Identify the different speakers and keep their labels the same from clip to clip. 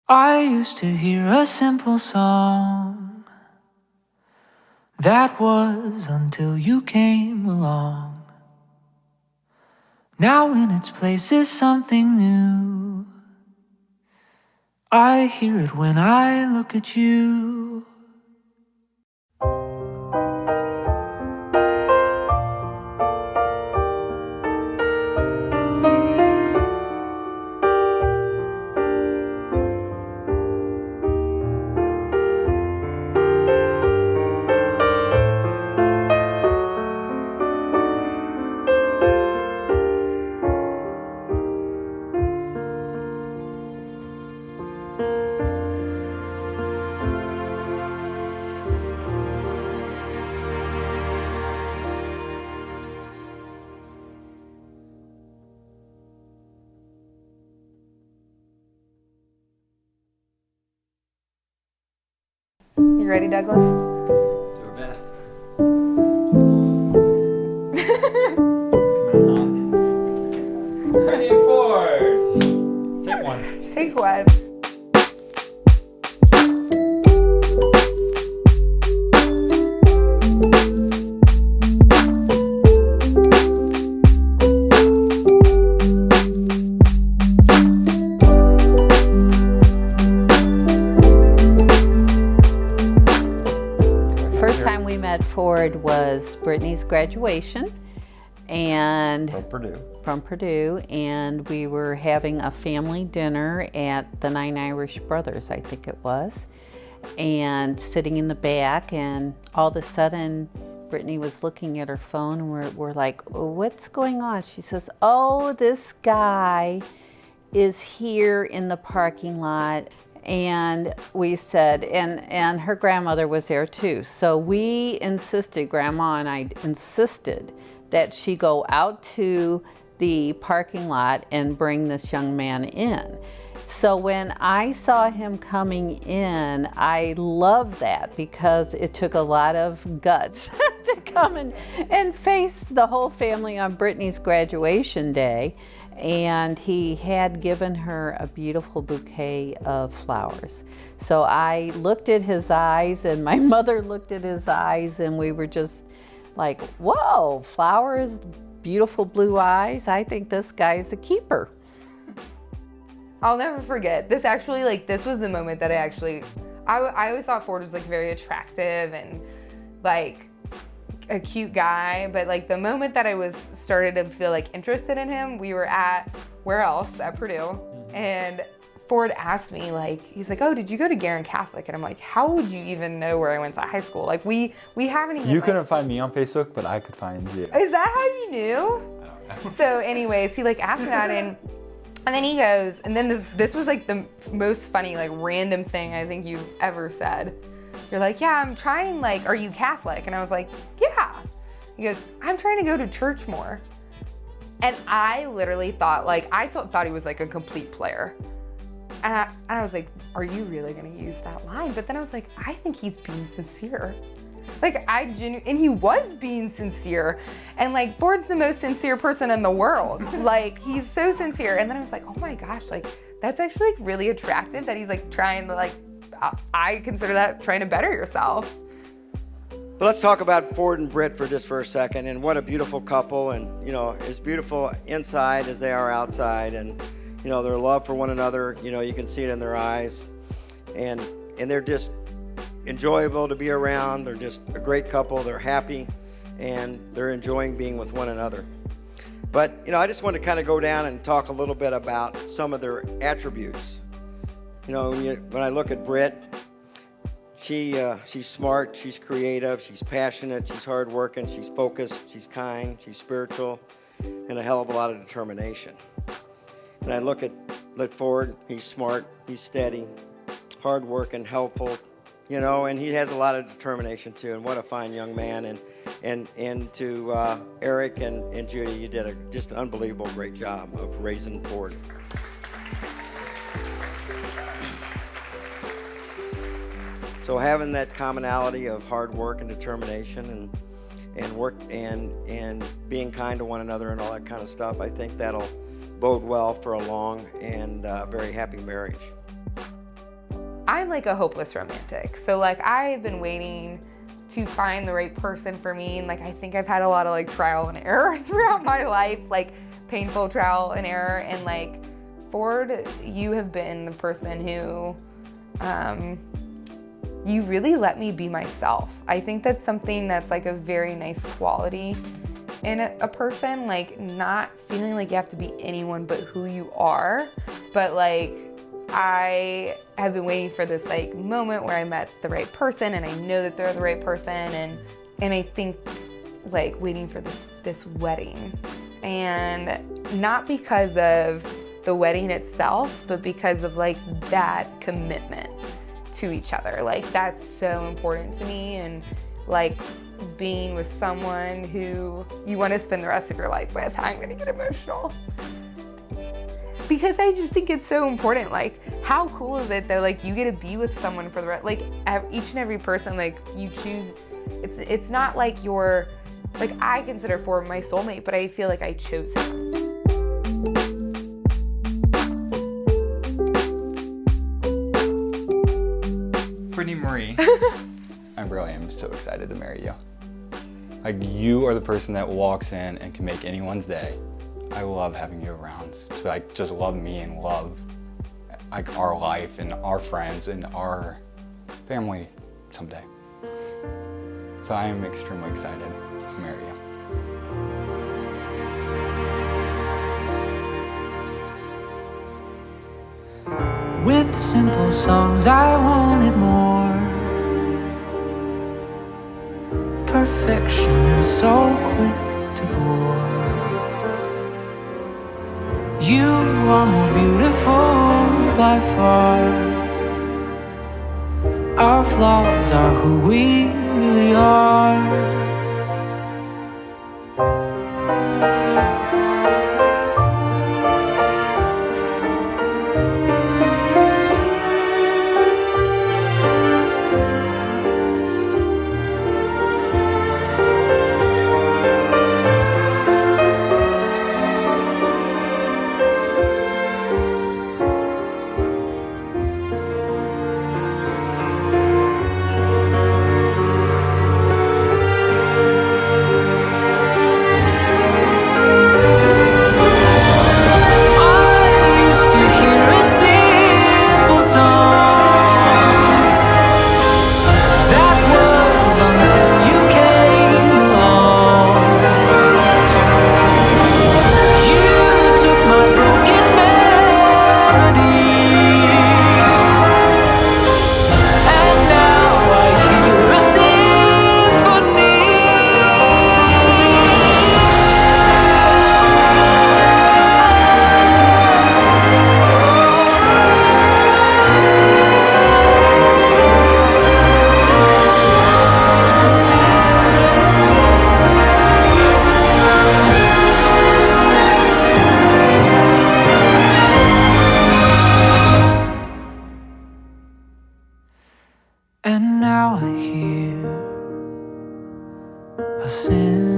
Speaker 1: I used to hear a simple song. That was until you came along. Now in its place is something new. I hear it when I look at you.
Speaker 2: You ready, Douglas?
Speaker 3: Do our best. Come on. Ready for. Take one.
Speaker 2: Take one.
Speaker 4: Forde was Brittany's graduation and from Purdue, and we were having a family dinner at the Nine Irish Brothers, I think it was, and sitting in the back, and all of a sudden Brittany was looking at her phone, and we're like, what's going on? She says, oh, this guy is here in the parking lot. And we said, and her grandmother was there too. So we insisted, Grandma and I insisted, that she go out to the parking lot and bring this young man in. So when I saw him coming in, I loved that because it took a lot of guts to come and face the whole family on Brittany's graduation day. And he had given her a beautiful bouquet of flowers. So I looked at his eyes, and my mother looked at his eyes, and we were just like, whoa, flowers, beautiful blue eyes. I think this guy's a keeper.
Speaker 2: I'll never forget. This actually, this was the moment that I always thought Forde was very attractive and a cute guy, but the moment that I started to feel interested in him, we were at Purdue, and Forde asked me, he's like, oh, did you go to Guerin Catholic? And I'm like, how would you even know where I went to high school? We haven't even.
Speaker 3: You couldn't find me on Facebook, but I could find you.
Speaker 2: Is that how you knew?
Speaker 3: I don't know.
Speaker 2: So anyways, he asked me that, and then he goes, and then this was the most funny random thing I think you've ever said. You're like, yeah, I'm trying, are you Catholic? And I was like, yeah. He goes, I'm trying to go to church more. And I literally thought, I thought he was a complete player. And I was like, are you really gonna use that line? But then I was like, I think he's being sincere. And he was being sincere. And Forde's the most sincere person in the world. He's so sincere. And then I was like, oh my gosh, that's actually really attractive that he's trying to I consider that trying to better yourself.
Speaker 5: But let's talk about Forde and Britt for a second, and what a beautiful couple, and as beautiful inside as they are outside, and their love for one another, you can see it in their eyes, and they're just enjoyable to be around. They're just a great couple. They're happy, and they're enjoying being with one another. But I just want to kind of go down and talk a little bit about some of their attributes. When I look at Britt, she's smart, she's creative, she's passionate, she's hardworking, she's focused, she's kind, she's spiritual, and a hell of a lot of determination. And I look at Forde, he's smart, he's steady, hardworking, helpful, and he has a lot of determination too. And what a fine young man. And to Eric and Judy, you did just an unbelievable great job of raising Forde. So having that commonality of hard work and determination and work and being kind to one another and all that kind of stuff, I think that'll bode well for a long and very happy marriage.
Speaker 2: I'm like a hopeless romantic. So like I've been waiting to find the right person for me. And like, I think I've had a lot of like trial and error throughout my life, like painful trial and error. And like, Forde, you have been the person who, you really let me be myself. I think that's something that's like a very nice quality in a person, like not feeling like you have to be anyone but who you are. But like, I have been waiting for this like moment where I met the right person and I know that they're the right person, and I think like waiting for this wedding, and not because of the wedding itself, but because of like that commitment to each other. Like that's so important to me, and like being with someone who you want to spend the rest of your life with. I'm gonna get emotional. Because I just think it's so important. Like, how cool is it that like you get to be with someone for the rest, like each and every person, like you choose, it's not like you're, like I consider Forde my soulmate, but I feel like I chose him.
Speaker 3: Brittany Marie, I really am so excited to marry you. Like, you are the person that walks in and can make anyone's day. I love having you around. So like, just love me and love like our life and our friends and our family someday. So I am extremely excited to marry you.
Speaker 1: With simple songs I wanted more. Perfection is so quick to bore. You are more beautiful by far. Our flaws are who we really are. And now I hear a symphony.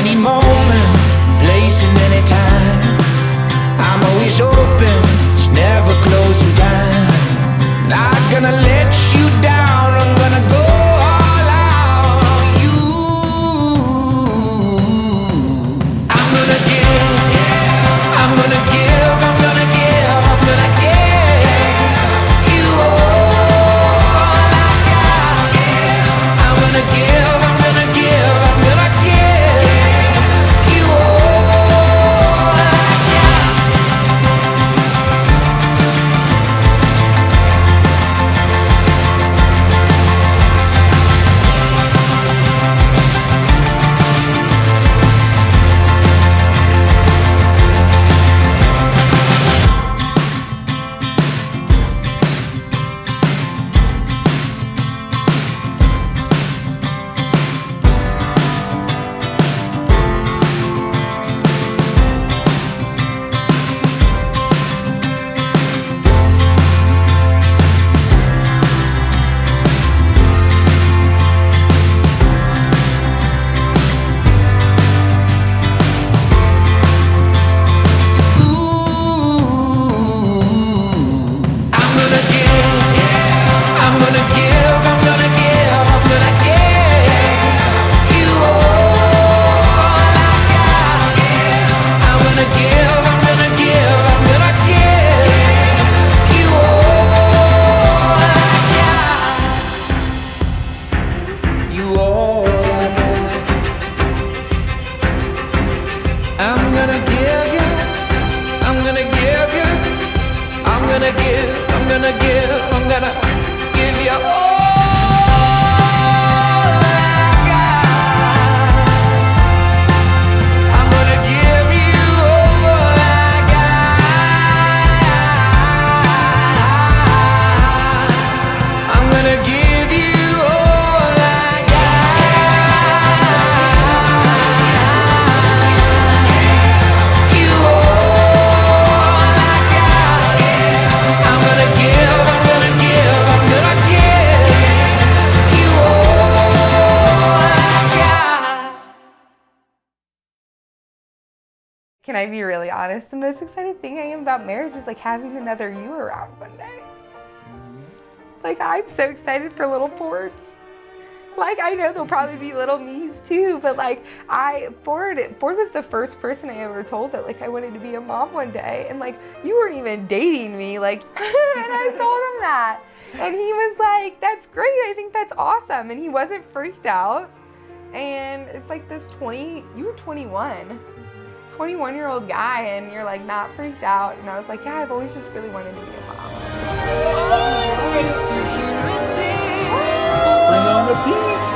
Speaker 1: any moment, place and any time. I'm always open, it's never closing time. Not gonna let you down, I'm gonna go all out on you. I'm gonna give, I'm gonna give, I'm gonna give, I'm gonna give you all I got. I'm gonna give, I'm gonna give, I'm gonna give you all I got. I'm gonna give you all I got. I'm gonna give you all I got. I'm gonna give you all I got. You all I got. I'm gonna give, I'm gonna give, I'm gonna give you all I got.
Speaker 2: Can I be really honest? The most excited thing I am about marriage is like having another you around one day. Like, I'm so excited for little Fords. Like, I know there'll probably be little me's too, but like, Ford was the first person I ever told that like I wanted to be a mom one day, and like, you weren't even dating me, like, and I told him that, and he was like, that's great, I think that's awesome, and he wasn't freaked out, and it's like this you were 21-year-old guy, and you're like not freaked out, and I was like, yeah, I've always just really wanted to be a mom.
Speaker 1: Used to hear a simple
Speaker 6: Bring on the beat.